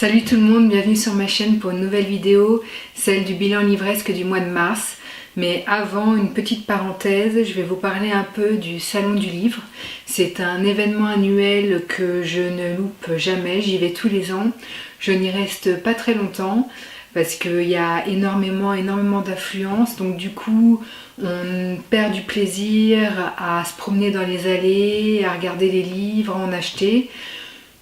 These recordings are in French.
Salut tout le monde, bienvenue sur ma chaîne pour une nouvelle vidéo, celle du bilan livresque du mois de mars. Mais avant, une petite parenthèse, je vais vous parler un peu du Salon du Livre. C'est un événement annuel que je ne loupe jamais, j'y vais tous les ans. Je n'y reste pas très longtemps parce qu'il y a énormément d'affluence. Donc du coup, on perd du plaisir à se promener dans les allées, à regarder les livres, à en acheter.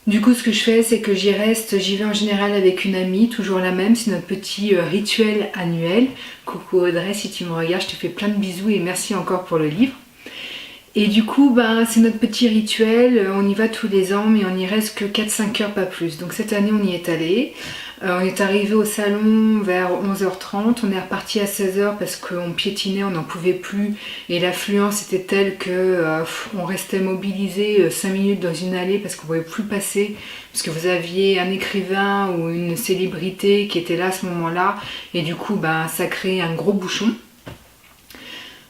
Du coup, ce que je fais, c'est que j'y vais en général avec une amie, toujours la même, c'est notre petit rituel annuel. Coucou Audrey, si tu me regardes, je te fais plein de bisous et merci encore pour le livre. Et du coup, c'est notre petit rituel, on y va tous les ans, mais on n'y reste que 4-5 heures, pas plus. Donc cette année, on y est allé. On est arrivé au salon vers 11h30, on est reparti à 16h parce qu'on piétinait, on n'en pouvait plus et l'affluence était telle que on restait mobilisé 5 minutes dans une allée parce qu'on ne pouvait plus passer, parce que vous aviez un écrivain ou une célébrité qui était là à ce moment-là et du coup ça créait un gros bouchon.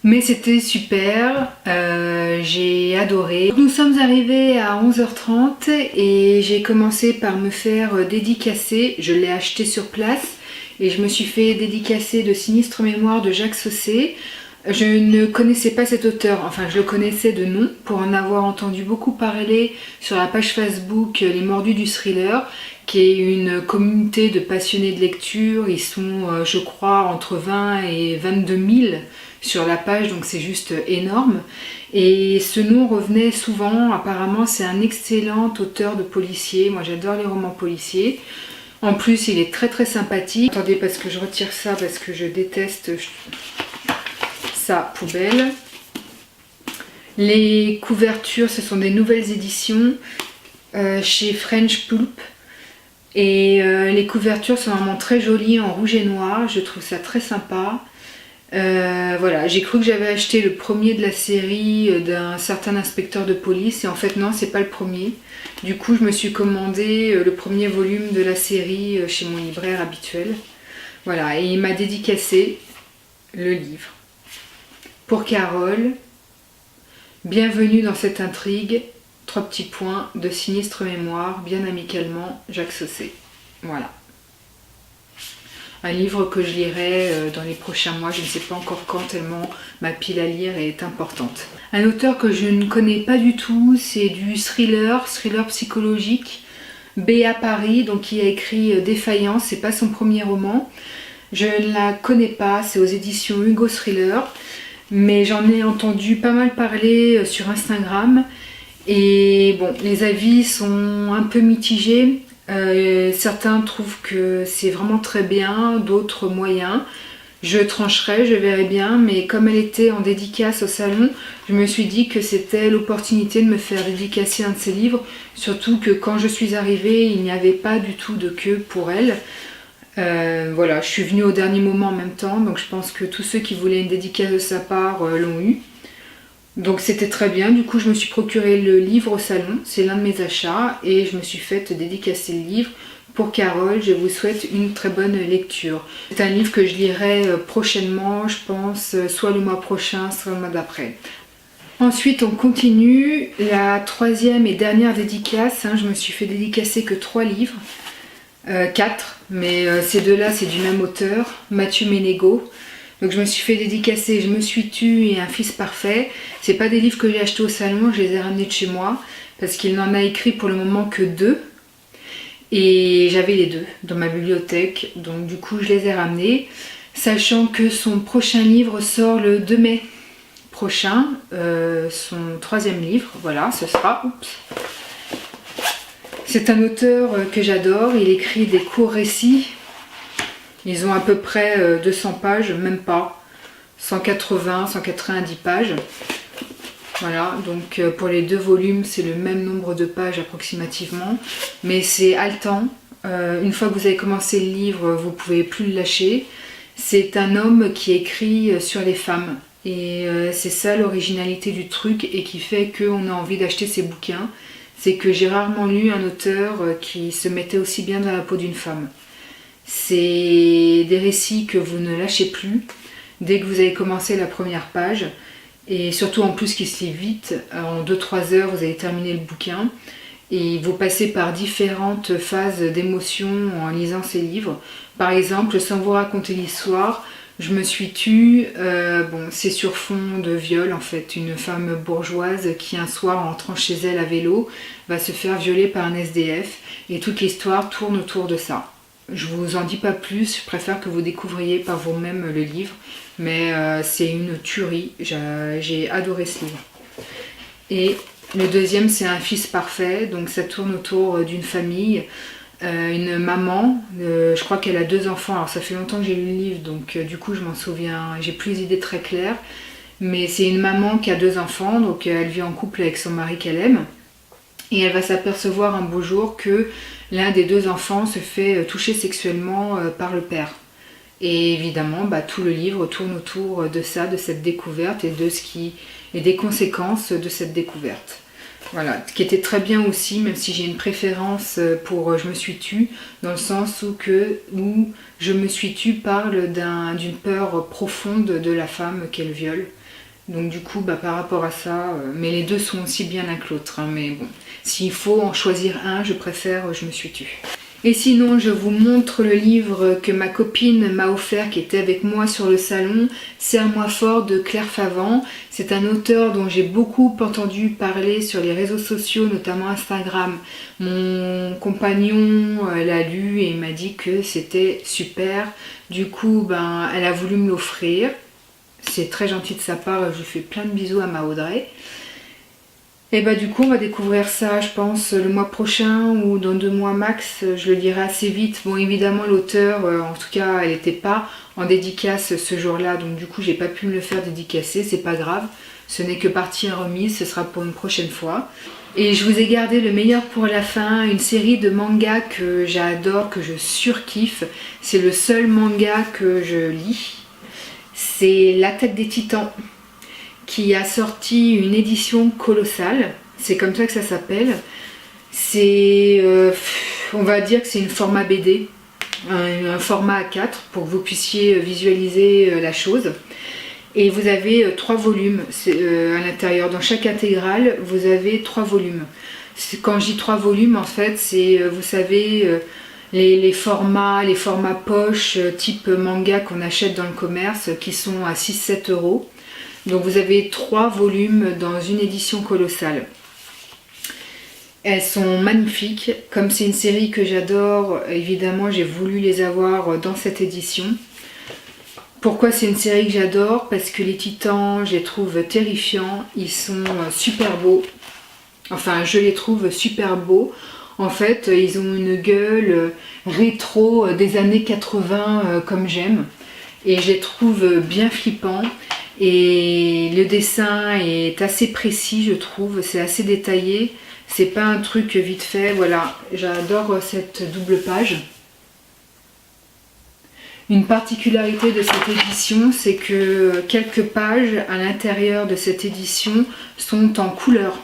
Mais c'était super, j'ai adoré. Nous sommes arrivés à 11h30 et j'ai commencé par me faire dédicacer. Je l'ai acheté sur place et je me suis fait dédicacer de Sinistre Mémoire de Jacques Saussé. Je ne connaissais pas cet auteur, enfin je le connaissais de nom pour en avoir entendu beaucoup parler sur la page Facebook Les Mordus du Thriller, qui est une communauté de passionnés de lecture. Ils sont, je crois, entre 20 et 22 000 sur la page, donc c'est juste énorme. Et ce nom revenait souvent, apparemment c'est un excellent auteur de policiers, moi j'adore les romans policiers. En plus il est très sympathique. Attendez, parce que je retire ça, parce que je déteste sa poubelle. Les couvertures, ce sont des nouvelles éditions chez French Pulp. Et les couvertures sont vraiment très jolies en rouge et noir, je trouve ça très sympa. Voilà, j'ai cru que j'avais acheté le premier de la série d'un certain inspecteur de police et en fait non, c'est pas le premier. Du coup je me suis commandé le premier volume de la série chez mon libraire habituel. Voilà, et il m'a dédicacé le livre. Pour Carole, bienvenue dans cette intrigue, 3 petits points, de Sinistre Mémoire, bien amicalement, Jacques Saussé. Voilà. Un livre que je lirai dans les prochains mois, je ne sais pas encore quand, tellement ma pile à lire est importante. Un auteur que je ne connais pas du tout, c'est du thriller psychologique, Béa Paris, donc qui a écrit Défaillance, c'est pas son premier roman. Je ne la connais pas, c'est aux éditions Hugo Thriller, mais j'en ai entendu pas mal parler sur Instagram. Et bon, les avis sont un peu mitigés. Certains trouvent que c'est vraiment très bien, d'autres moyens. Je trancherai, je verrai bien, mais comme elle était en dédicace au salon, je me suis dit que c'était l'opportunité de me faire dédicacer un de ses livres, surtout que quand je suis arrivée, il n'y avait pas du tout de queue pour elle. Voilà, je suis venue au dernier moment en même temps, donc je pense que tous ceux qui voulaient une dédicace de sa part l'ont eu. Donc c'était très bien, du coup je me suis procuré le livre au salon, c'est l'un de mes achats, et je me suis fait dédicacer le livre. Pour Carole, je vous souhaite une très bonne lecture. C'est un livre que je lirai prochainement, je pense, soit le mois prochain, soit le mois d'après. Ensuite on continue, la troisième et dernière dédicace, je me suis fait dédicacer que 3 livres, 4, mais ces deux-là c'est du même auteur, Mathieu Ménégo. Donc je me suis fait dédicacer Je me suis tue et Un fils parfait. C'est pas des livres que j'ai achetés au salon, je les ai ramenés de chez moi parce qu'il n'en a écrit pour le moment que 2. Et j'avais les 2 dans ma bibliothèque, donc du coup je les ai ramenés. Sachant que son prochain livre sort le 2 mai prochain, son 3e livre, voilà, ce sera... C'est un auteur que j'adore, il écrit des courts récits. Ils ont à peu près 200 pages, même pas, 180, 190 pages. Voilà, donc pour les 2 volumes, c'est le même nombre de pages approximativement. Mais c'est haletant. Une fois que vous avez commencé le livre, vous ne pouvez plus le lâcher. C'est un homme qui écrit sur les femmes. Et c'est ça l'originalité du truc et qui fait qu'on a envie d'acheter ses bouquins. C'est que j'ai rarement lu un auteur qui se mettait aussi bien dans la peau d'une femme. C'est des récits que vous ne lâchez plus dès que vous avez commencé la première page, et surtout en plus qui se lit vite, en 2-3 heures vous avez terminé le bouquin, et vous passez par différentes phases d'émotion en lisant ces livres. Par exemple, sans vous raconter l'histoire, je me suis tue, c'est sur fond de viol en fait, une femme bourgeoise qui un soir en rentrant chez elle à vélo va se faire violer par un SDF et toute l'histoire tourne autour de ça. Je vous en dis pas plus, je préfère que vous découvriez par vous-même le livre, mais c'est une tuerie, j'ai adoré ce livre. Et le deuxième c'est Un fils parfait, donc ça tourne autour d'une famille, une maman, je crois qu'elle a 2 enfants, alors ça fait longtemps que j'ai lu le livre, donc du coup je m'en souviens, j'ai plus d'idées très claires, mais c'est une maman qui a 2 enfants, donc elle vit en couple avec son mari qu'elle aime, et elle va s'apercevoir un beau jour que l'un des 2 enfants se fait toucher sexuellement par le père. Et évidemment, tout le livre tourne autour de ça, de cette découverte et des conséquences de cette découverte. Voilà, ce qui était très bien aussi, même si j'ai une préférence pour Je me suis tue, dans le sens où Je me suis tue parle d'une peur profonde de la femme qu'elle viole. Donc du coup, par rapport à ça, mais les deux sont aussi bien l'un que l'autre, hein, mais bon, s'il faut en choisir un, je préfère Je me suis tue. Et sinon, je vous montre le livre que ma copine m'a offert, qui était avec moi sur le salon, Serre-moi fort de Claire Favant. C'est un auteur dont j'ai beaucoup entendu parler sur les réseaux sociaux, notamment Instagram. Mon compagnon l'a lu et il m'a dit que c'était super. Du coup, elle a voulu me l'offrir. C'est très gentil de sa part, je lui fais plein de bisous à ma Audrey. Et du coup on va découvrir ça je pense le mois prochain ou dans 2 mois max, je le lirai assez vite. Bon évidemment l'auteur, en tout cas elle n'était pas en dédicace ce jour-là, donc du coup j'ai pas pu me le faire dédicacer, c'est pas grave, ce n'est que partie en remise, ce sera pour une prochaine fois. Et je vous ai gardé le meilleur pour la fin, une série de mangas que j'adore, que je surkiffe, c'est le seul manga que je lis, c'est L'Attaque des Titans, qui a sorti une édition colossale, c'est comme ça que ça s'appelle. C'est, on va dire que c'est une format BD, un format A4 pour que vous puissiez visualiser la chose. Et vous avez 3 volumes à l'intérieur. Dans chaque intégrale, vous avez 3 volumes. Quand je dis 3 volumes, en fait, c'est, vous savez, les formats poche type manga qu'on achète dans le commerce qui sont à 6-7 euros. Donc vous avez 3 volumes dans une édition colossale. Elles sont magnifiques. Comme c'est une série que j'adore, évidemment j'ai voulu les avoir dans cette édition. Pourquoi c'est une série que j'adore? Parce que les titans, je les trouve terrifiants. Ils sont super beaux. Enfin, je les trouve super beaux. En fait, ils ont une gueule rétro des années 80 comme j'aime. Et je les trouve bien flippants. Et le dessin est assez précis, je trouve, c'est assez détaillé, c'est pas un truc vite fait, voilà, j'adore cette double page. Une particularité de cette édition, c'est que quelques pages à l'intérieur de cette édition sont en couleur.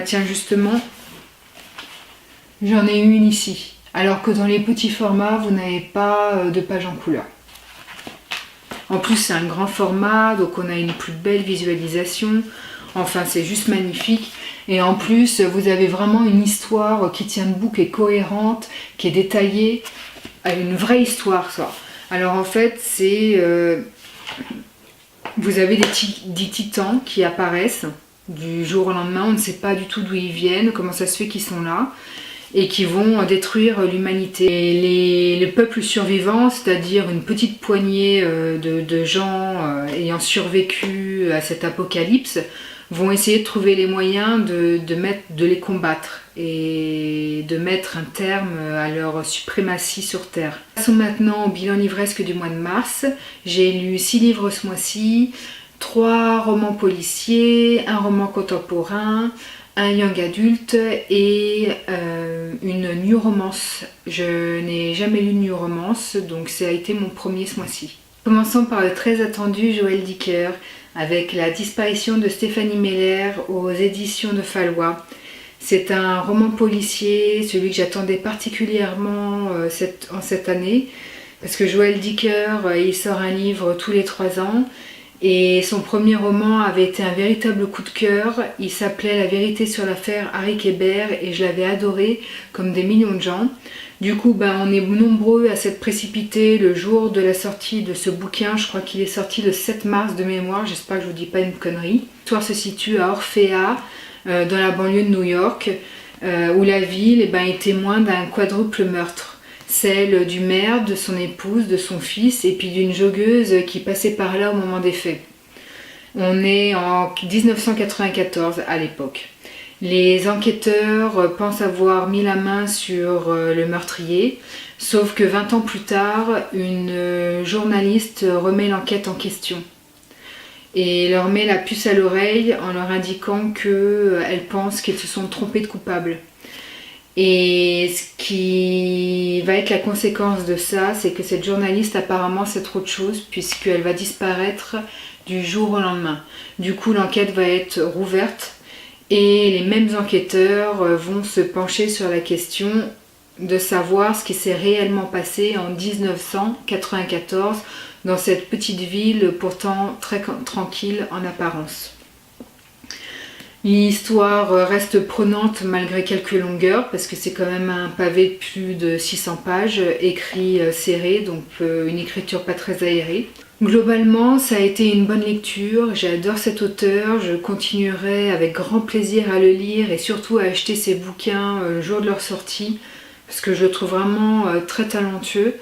Tiens, justement, j'en ai une ici, alors que dans les petits formats, vous n'avez pas de page en couleur. En plus c'est un grand format, donc on a une plus belle visualisation, enfin c'est juste magnifique. Et en plus vous avez vraiment une histoire qui tient debout, qui est cohérente, qui est détaillée, une vraie histoire ça. Alors en fait c'est... vous avez des titans qui apparaissent du jour au lendemain, on ne sait pas du tout d'où ils viennent, comment ça se fait qu'ils sont là. Et qui vont détruire l'humanité. Le peuple survivant, c'est-à-dire une petite poignée de gens ayant survécu à cet apocalypse, vont essayer de trouver les moyens de les combattre et de mettre un terme à leur suprématie sur Terre. Passons maintenant au bilan livresque du mois de mars. J'ai lu 6 livres ce mois-ci, 3 romans policiers, un roman contemporain, un young adulte et une new romance. Je n'ai jamais lu de new romance, donc ça a été mon premier ce mois-ci. Commençons par le très attendu Joël Dicker, avec La disparition de Stéphanie Meller aux éditions de Fallois. C'est un roman policier, celui que j'attendais particulièrement en cette année, parce que Joël Dicker, il sort un livre tous les 3 ans, Et son premier roman avait été un véritable coup de cœur. Il s'appelait La vérité sur l'affaire Harry Kéber et je l'avais adoré comme des millions de gens. Du coup, on est nombreux à s'être précipités le jour de la sortie de ce bouquin. Je crois qu'il est sorti le 7 mars de mémoire, j'espère que je vous dis pas une connerie. L'histoire se situe à Orphea, dans la banlieue de New York, où la ville est témoin d'un quadruple meurtre. Celle du maire, de son épouse, de son fils et puis d'une joggeuse qui passait par là au moment des faits. On est en 1994 à l'époque. Les enquêteurs pensent avoir mis la main sur le meurtrier, sauf que 20 ans plus tard, une journaliste remet l'enquête en question et leur met la puce à l'oreille en leur indiquant qu'elle pense qu'ils se sont trompés de coupable. Et ce qui va être la conséquence de ça, c'est que cette journaliste apparemment sait trop de choses puisqu'elle va disparaître du jour au lendemain. Du coup, l'enquête va être rouverte et les mêmes enquêteurs vont se pencher sur la question de savoir ce qui s'est réellement passé en 1994 dans cette petite ville pourtant très tranquille en apparence. L'histoire reste prenante malgré quelques longueurs parce que c'est quand même un pavé de plus de 600 pages, écrit serré, donc une écriture pas très aérée. Globalement, ça a été une bonne lecture, j'adore cet auteur, je continuerai avec grand plaisir à le lire et surtout à acheter ses bouquins le jour de leur sortie parce que je le trouve vraiment très talentueux.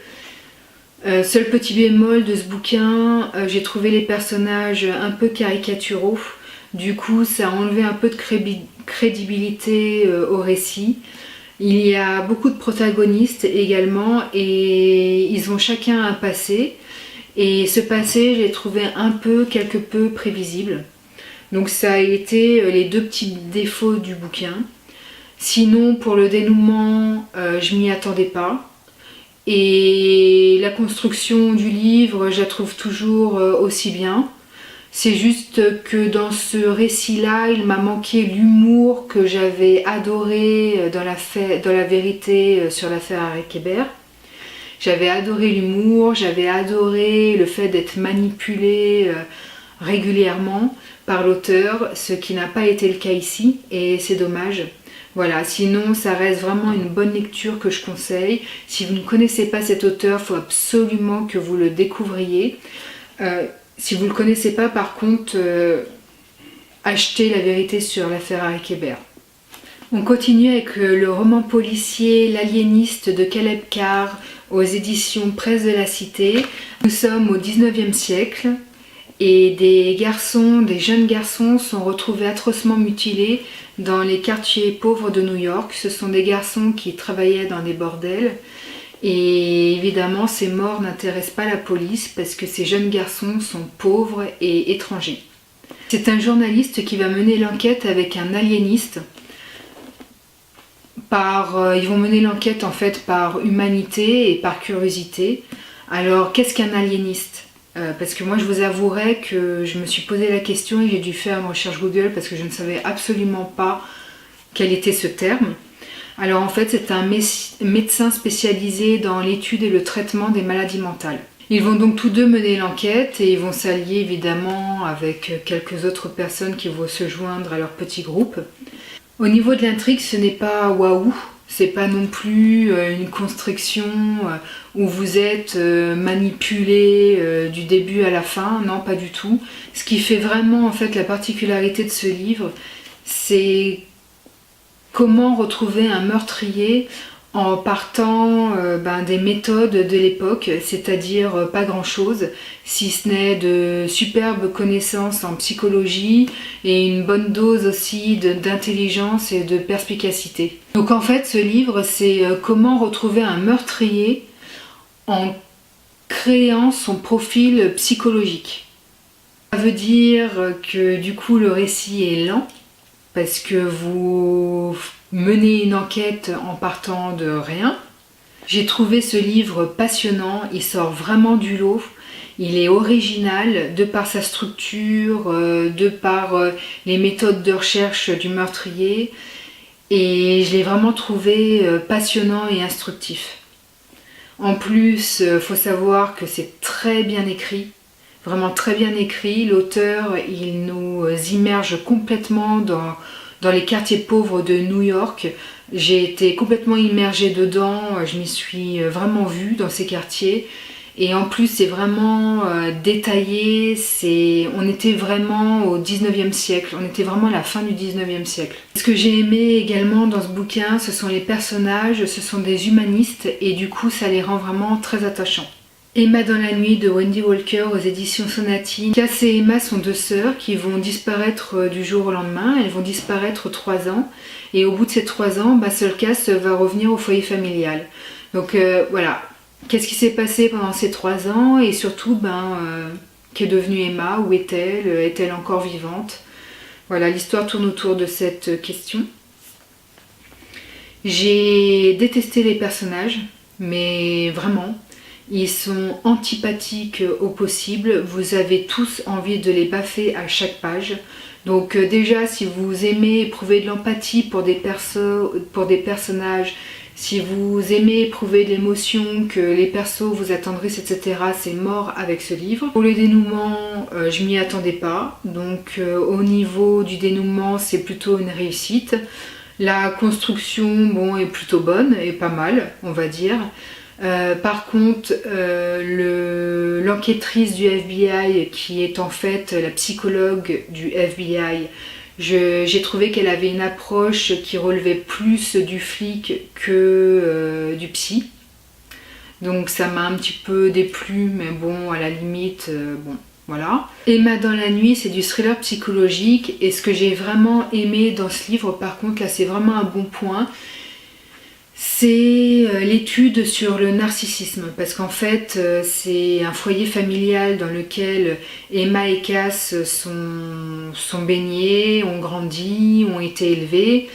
Seul petit bémol de ce bouquin, j'ai trouvé les personnages un peu caricaturaux. Du coup, ça a enlevé un peu de crédibilité au récit. Il y a beaucoup de protagonistes également et ils ont chacun un passé. Et ce passé, je l'ai trouvé quelque peu prévisible. Donc ça a été les deux petits défauts du bouquin. Sinon, pour le dénouement, je m'y attendais pas. Et la construction du livre, je la trouve toujours aussi bien. C'est juste que dans ce récit-là, il m'a manqué l'humour que j'avais adoré dans la vérité sur l'affaire Harry Kéber. J'avais adoré l'humour, j'avais adoré le fait d'être manipulé régulièrement par l'auteur, ce qui n'a pas été le cas ici, et c'est dommage. Voilà, sinon ça reste vraiment une bonne lecture que je conseille. Si vous ne connaissez pas cet auteur, il faut absolument que vous le découvriez. Si vous ne le connaissez pas, par contre, achetez La vérité sur l'affaire Harry Kéber. On continue avec le roman policier L'aliéniste de Caleb Carr aux éditions Presse de la Cité. Nous sommes au 19e siècle et des jeunes garçons sont retrouvés atrocement mutilés dans les quartiers pauvres de New York. Ce sont des garçons qui travaillaient dans des bordels. Et évidemment, ces morts n'intéressent pas la police parce que ces jeunes garçons sont pauvres et étrangers. C'est un journaliste qui va mener l'enquête avec un aliéniste. Ils vont mener l'enquête en fait par humanité et par curiosité. Alors, qu'est-ce qu'un aliéniste ? Parce que moi, je vous avouerai que je me suis posé la question et j'ai dû faire une recherche Google parce que je ne savais absolument pas quel était ce terme. Alors en fait, c'est un médecin spécialisé dans l'étude et le traitement des maladies mentales. Ils vont donc tous deux mener l'enquête et ils vont s'allier évidemment avec quelques autres personnes qui vont se joindre à leur petit groupe. Au niveau de l'intrigue, ce n'est pas waouh, c'est pas non plus une construction où vous êtes manipulé du début à la fin, non pas du tout. Ce qui fait vraiment en fait la particularité de ce livre, c'est comment retrouver un meurtrier en partant des méthodes de l'époque, c'est-à-dire pas grand-chose, si ce n'est de superbes connaissances en psychologie et une bonne dose aussi d'intelligence et de perspicacité. Donc en fait, ce livre, c'est comment retrouver un meurtrier en créant son profil psychologique. Ça veut dire que du coup, le récit est lent, parce que vous menez une enquête en partant de rien. J'ai trouvé ce livre passionnant, il sort vraiment du lot, il est original de par sa structure, de par les méthodes de recherche du meurtrier et je l'ai vraiment trouvé passionnant et instructif. En plus, il faut savoir que c'est très bien écrit. vraiment très bien écrit. L'auteur, il nous immerge complètement dans les quartiers pauvres de New York. J'ai été complètement immergée dedans, je m'y suis vraiment vue dans ces quartiers. Et en plus, c'est vraiment détaillé, on était vraiment au 19e siècle, on était vraiment à la fin du 19e siècle. Ce que j'ai aimé également dans ce bouquin, ce sont les personnages, ce sont des humanistes, et du coup, ça les rend vraiment très attachants. Emma dans la nuit de Wendy Walker aux éditions Sonatine. Cass et Emma sont deux sœurs qui vont disparaître du jour au lendemain. Elles vont disparaître 3 ans. Et au bout de ces 3 ans, seule Cass va revenir au foyer familial. Donc voilà, qu'est-ce qui s'est passé pendant ces 3 ans? Et surtout, qu'est devenue Emma? Où est-elle? Est-elle encore vivante? Voilà, l'histoire tourne autour de cette question. J'ai détesté les personnages, mais vraiment. Ils sont antipathiques au possible, vous avez tous envie de les baffer à chaque page. Donc déjà, si vous aimez éprouver de l'empathie pour des personnages, si vous aimez éprouver de l'émotion, que les persos vous attendrissent, etc., c'est mort avec ce livre. Pour le dénouement, je m'y attendais pas, donc au niveau du dénouement, c'est plutôt une réussite. La construction, est plutôt bonne et pas mal, on va dire. Par contre, l'enquêtrice du FBI, qui est en fait la psychologue du FBI, j'ai trouvé qu'elle avait une approche qui relevait plus du flic que du psy. Donc ça m'a un petit peu déplu, mais bon, à la limite, voilà. Emma dans la nuit, c'est du thriller psychologique, et ce que j'ai vraiment aimé dans ce livre, par contre, là c'est vraiment un bon point, c'est l'étude sur le narcissisme, parce qu'en fait c'est un foyer familial dans lequel Emma et Cass sont baignés, ont grandi, ont été élevés,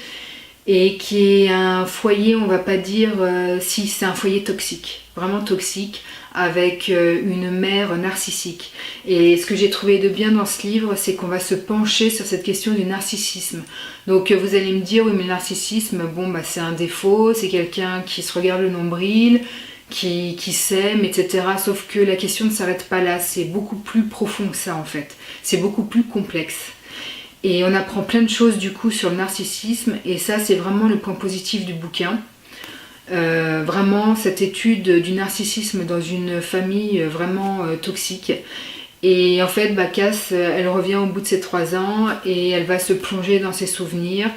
et qui est un foyer, on va pas dire si c'est un foyer toxique, vraiment toxique, avec une mère narcissique. Et ce que j'ai trouvé de bien dans ce livre, c'est qu'on va se pencher sur cette question du narcissisme. Donc vous allez me dire, oui mais le narcissisme, c'est un défaut, c'est quelqu'un qui se regarde le nombril, qui s'aime, etc. Sauf que la question ne s'arrête pas là, c'est beaucoup plus profond que ça en fait. C'est beaucoup plus complexe. Et on apprend plein de choses du coup sur le narcissisme, et ça c'est vraiment le point positif du bouquin. Vraiment cette étude du narcissisme dans une famille vraiment toxique. Et en fait, Cass, elle revient au bout de ses 3 ans et elle va se plonger dans ses souvenirs.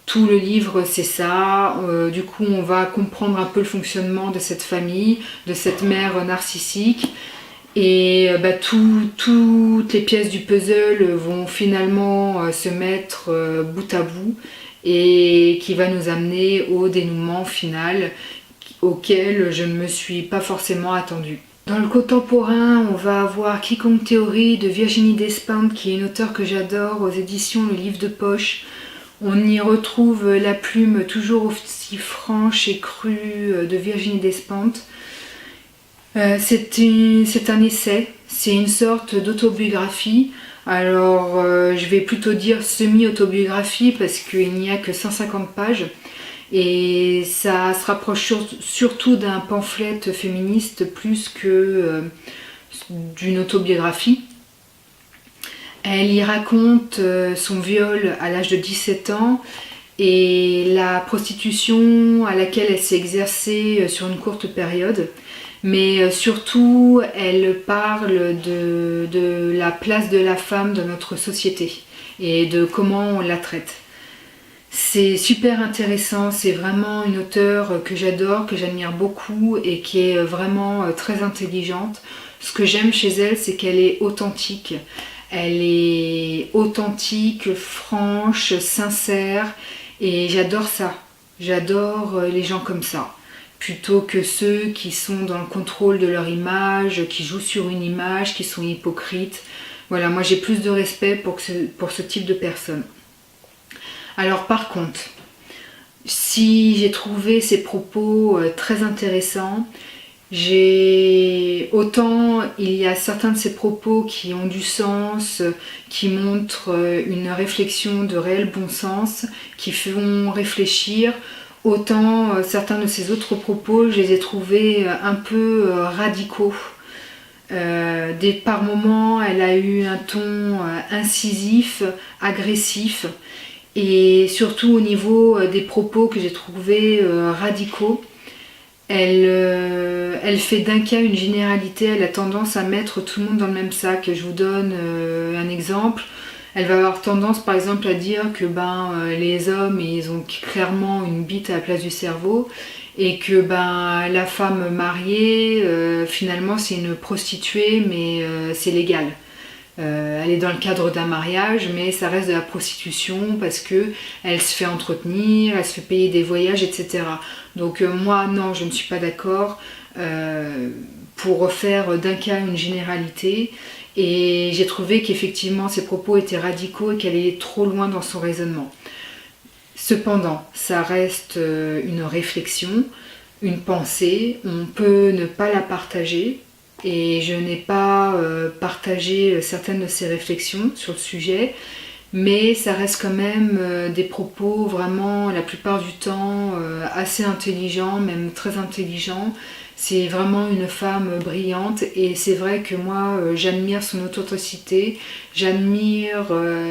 Tout le livre, c'est ça. Du coup, on va comprendre un peu le fonctionnement de cette famille, de cette mère narcissique. Et toutes les pièces du puzzle vont finalement se mettre bout à bout, et qui va nous amener au dénouement final auquel je ne me suis pas forcément attendue. Dans le contemporain, on va avoir Quiconque Théorie de Virginie Despentes, qui est une auteure que j'adore, aux éditions Le Livre de Poche. On y retrouve la plume toujours aussi franche et crue de Virginie Despentes. C'est un essai, c'est une sorte d'autobiographie. Alors je vais plutôt dire semi-autobiographie parce qu'il n'y a que 150 pages, et ça se rapproche surtout d'un pamphlet féministe plus que d'une autobiographie. Elle y raconte son viol à l'âge de 17 ans et la prostitution à laquelle elle s'est exercée sur une courte période. Mais surtout, elle parle de la place de la femme dans notre société et de comment on la traite. C'est super intéressant, c'est vraiment une auteure que j'adore, que j'admire beaucoup et qui est vraiment très intelligente. Ce que j'aime chez elle, c'est qu'elle est authentique. Elle est authentique, franche, sincère, et j'adore ça. J'adore les gens comme ça. Plutôt que ceux qui sont dans le contrôle de leur image, qui jouent sur une image, qui sont hypocrites. Voilà, moi j'ai plus de respect pour ce type de personnes. Alors par contre, si j'ai trouvé ces propos très intéressants, autant il y a certains de ces propos qui ont du sens, qui montrent une réflexion de réel bon sens, qui font réfléchir, autant certains de ces autres propos, je les ai trouvés un peu radicaux. Par moments, elle a eu un ton incisif, agressif, et surtout au niveau des propos que j'ai trouvés radicaux. Elle fait d'un cas une généralité, elle a tendance à mettre tout le monde dans le même sac. Je vous donne un exemple. Elle va avoir tendance par exemple à dire que les hommes ils ont clairement une bite à la place du cerveau et que la femme mariée finalement c'est une prostituée mais c'est légal. Elle est dans le cadre d'un mariage mais ça reste de la prostitution parce que elle se fait entretenir, elle se fait payer des voyages, etc. Donc moi non, je ne suis pas d'accord pour refaire d'un cas une généralité. Et j'ai trouvé qu'effectivement ses propos étaient radicaux et qu'elle allait trop loin dans son raisonnement. Cependant, ça reste une réflexion, une pensée, on peut ne pas la partager et je n'ai pas partagé certaines de ses réflexions sur le sujet, mais ça reste quand même des propos vraiment la plupart du temps assez intelligents, même très intelligents. C'est vraiment une femme brillante et c'est vrai que moi j'admire son authenticité, j'admire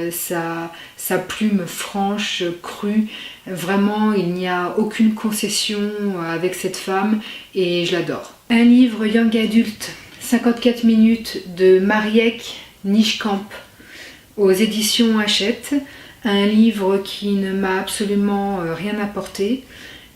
sa plume franche, crue. Vraiment il n'y a aucune concession avec cette femme et je l'adore. Un livre Young Adult, 54 minutes de Mariek Nijkamp aux éditions Hachette. Un livre qui ne m'a absolument rien apporté.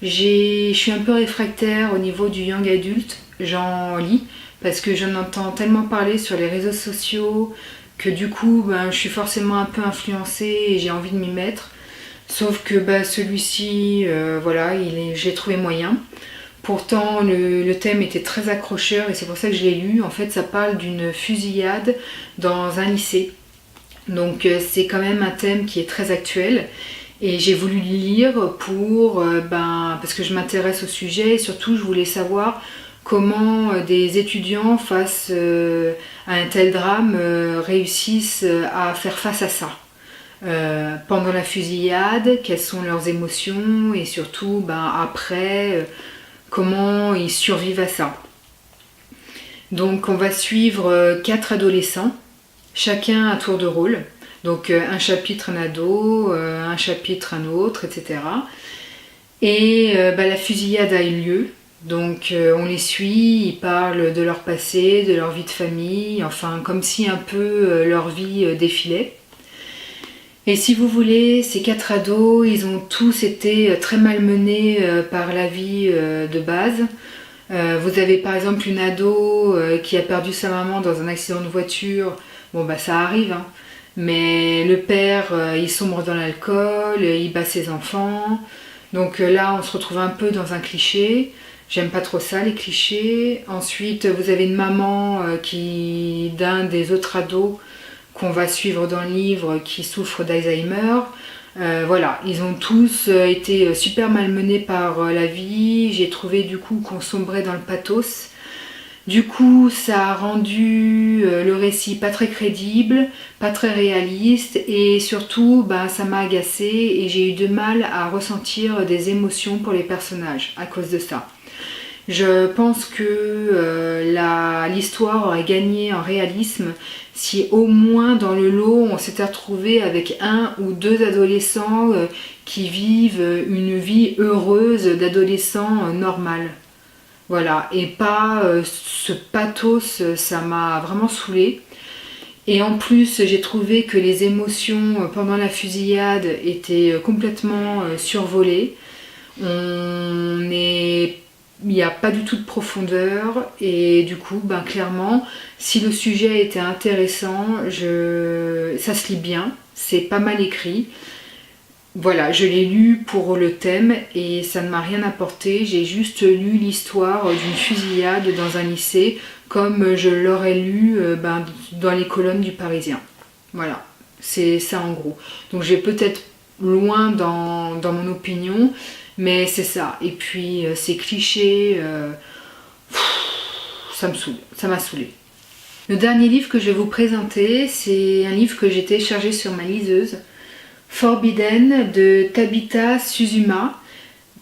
Je suis un peu réfractaire au niveau du young adulte, j'en lis parce que j'en entends tellement parler sur les réseaux sociaux que du coup je suis forcément un peu influencée et j'ai envie de m'y mettre. Sauf que celui-ci, voilà, je l'ai trouvé moyen. Pourtant le thème était très accrocheur et c'est pour ça que je l'ai lu. En fait ça parle d'une fusillade dans un lycée. Donc c'est quand même un thème qui est très actuel. Et j'ai voulu le lire parce que je m'intéresse au sujet et surtout je voulais savoir comment des étudiants face à un tel drame réussissent à faire face à ça. Pendant la fusillade, quelles sont leurs émotions et surtout après, comment ils survivent à ça. Donc on va suivre 4 adolescents, chacun à tour de rôle. Donc un chapitre un ado, un chapitre un autre, etc. Et la fusillade a eu lieu. Donc on les suit, ils parlent de leur passé, de leur vie de famille, enfin comme si un peu leur vie défilait. Et si vous voulez, ces 4 ados, ils ont tous été très malmenés par la vie de base. Vous avez par exemple une ado qui a perdu sa maman dans un accident de voiture. Bon ça arrive, hein. Mais le père, il sombre dans l'alcool, il bat ses enfants. Donc là, on se retrouve un peu dans un cliché. J'aime pas trop ça, les clichés. Ensuite, vous avez une maman d'un des autres ados qu'on va suivre dans le livre qui souffre d'Alzheimer. Voilà, ils ont tous été super malmenés par la vie. J'ai trouvé du coup qu'on sombrait dans le pathos. Du coup, ça a rendu le récit pas très crédible, pas très réaliste et surtout, ça m'a agacée et j'ai eu du mal à ressentir des émotions pour les personnages à cause de ça. Je pense que l'histoire aurait gagné en réalisme si au moins dans le lot on s'était retrouvé avec 1 ou 2 adolescents qui vivent une vie heureuse d'adolescents normal. Voilà, et pas ce pathos, ça m'a vraiment saoulée. Et en plus, j'ai trouvé que les émotions pendant la fusillade étaient complètement survolées. Il n'y a pas du tout de profondeur et du coup, clairement, si le sujet était intéressant, ça se lit bien, c'est pas mal écrit. Voilà, je l'ai lu pour le thème et ça ne m'a rien apporté. J'ai juste lu l'histoire d'une fusillade dans un lycée comme je l'aurais lu dans les colonnes du Parisien. Voilà, c'est ça en gros. Donc je vais peut-être loin dans mon opinion, mais c'est ça. Et puis ces clichés, ça me saoule, ça m'a saoulée. Le dernier livre que je vais vous présenter, c'est un livre que j'ai téléchargé sur ma liseuse. Forbidden de Tabitha Suzuma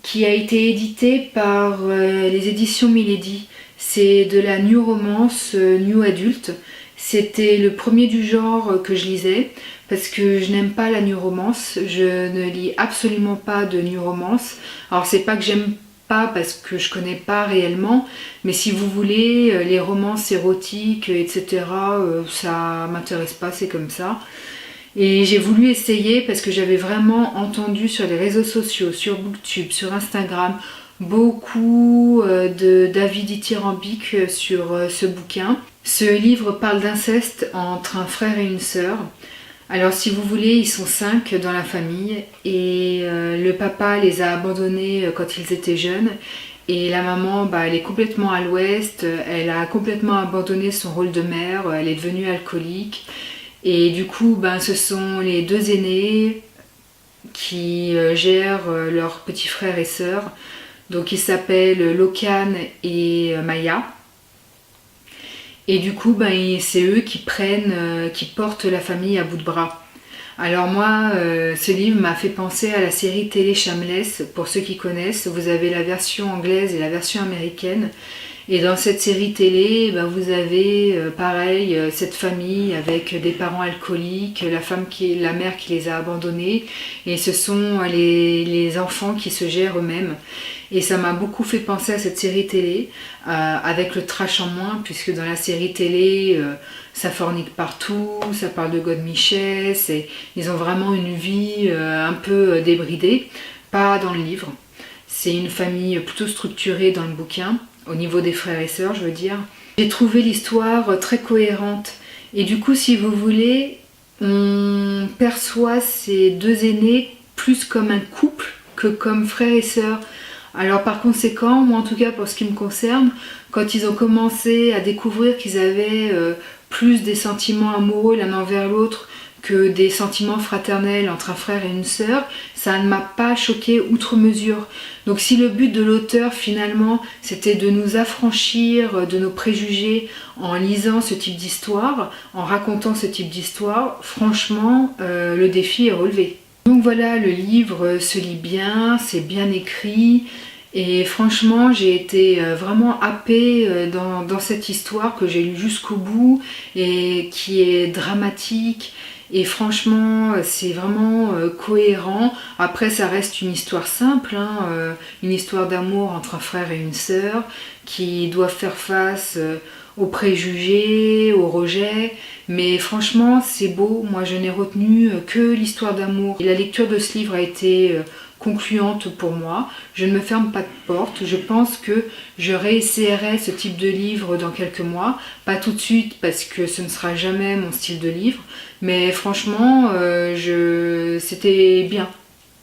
qui a été édité par les éditions Milady. C'est de la new romance, new adulte. C'était le premier du genre que je lisais parce que je n'aime pas la new romance. Je ne lis absolument pas de new romance. Alors c'est pas que j'aime pas parce que je connais pas réellement, mais si vous voulez, les romances érotiques, etc., ça m'intéresse pas, c'est comme ça. Et j'ai voulu essayer parce que j'avais vraiment entendu sur les réseaux sociaux, sur Booktube, sur Instagram, beaucoup d'avis dithyrambiques sur ce bouquin. Ce livre parle d'inceste entre un frère et une sœur. Alors si vous voulez, ils sont 5 dans la famille et le papa les a abandonnés quand ils étaient jeunes. Et la maman, elle est complètement à l'ouest, elle a complètement abandonné son rôle de mère, elle est devenue alcoolique. Et du coup, ce sont les 2 aînés qui gèrent leurs petits frères et sœurs. Donc ils s'appellent Locan et Maya. Et du coup, c'est eux qui qui portent la famille à bout de bras. Alors moi, ce livre m'a fait penser à la série télé Shameless. Pour ceux qui connaissent, vous avez la version anglaise et la version américaine. Et dans cette série télé, vous avez pareil cette famille avec des parents alcooliques, la mère qui les a abandonnés, et ce sont les enfants qui se gèrent eux-mêmes. Et ça m'a beaucoup fait penser à cette série télé, avec le trash en moins, puisque dans la série télé, ça fornique partout, ça parle de godemichesse, et ils ont vraiment une vie un peu débridée, pas dans le livre. C'est une famille plutôt structurée dans le bouquin, au niveau des frères et sœurs, je veux dire. J'ai trouvé l'histoire très cohérente. Et du coup, si vous voulez, on perçoit ces 2 aînés plus comme un couple que comme frères et sœurs. Alors par conséquent, moi en tout cas pour ce qui me concerne, quand ils ont commencé à découvrir qu'ils avaient plus des sentiments amoureux l'un envers l'autre que des sentiments fraternels entre un frère et une sœur, ça ne m'a pas choqué outre mesure. Donc si le but de l'auteur finalement c'était de nous affranchir de nos préjugés en lisant ce type d'histoire, en racontant ce type d'histoire, franchement le défi est relevé. Donc voilà, le livre se lit bien, c'est bien écrit. Et franchement, j'ai été vraiment happée dans cette histoire que j'ai lue jusqu'au bout et qui est dramatique. Et franchement, c'est vraiment cohérent. Après, ça reste une histoire simple, une histoire d'amour entre un frère et une sœur qui doivent faire face aux préjugés, au rejet. Mais franchement, c'est beau. Moi, je n'ai retenu que l'histoire d'amour. Et la lecture de ce livre a été concluante pour moi. Je ne me ferme pas de porte. Je pense que je réessayerai ce type de livre dans quelques mois. Pas tout de suite parce que ce ne sera jamais mon style de livre. Mais franchement, c'était bien.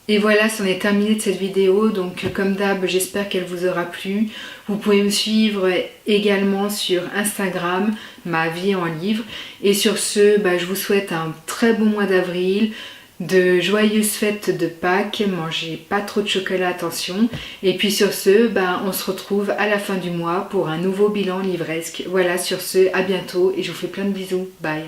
Et voilà, c'en est terminé de cette vidéo. Donc comme d'hab, j'espère qu'elle vous aura plu. Vous pouvez me suivre également sur Instagram, ma vie en livre. Et sur ce, je vous souhaite un très bon mois d'avril, de joyeuses fêtes de Pâques, mangez pas trop de chocolat, attention. Et puis sur ce, on se retrouve à la fin du mois pour un nouveau bilan livresque. Voilà, sur ce, à bientôt et je vous fais plein de bisous. Bye.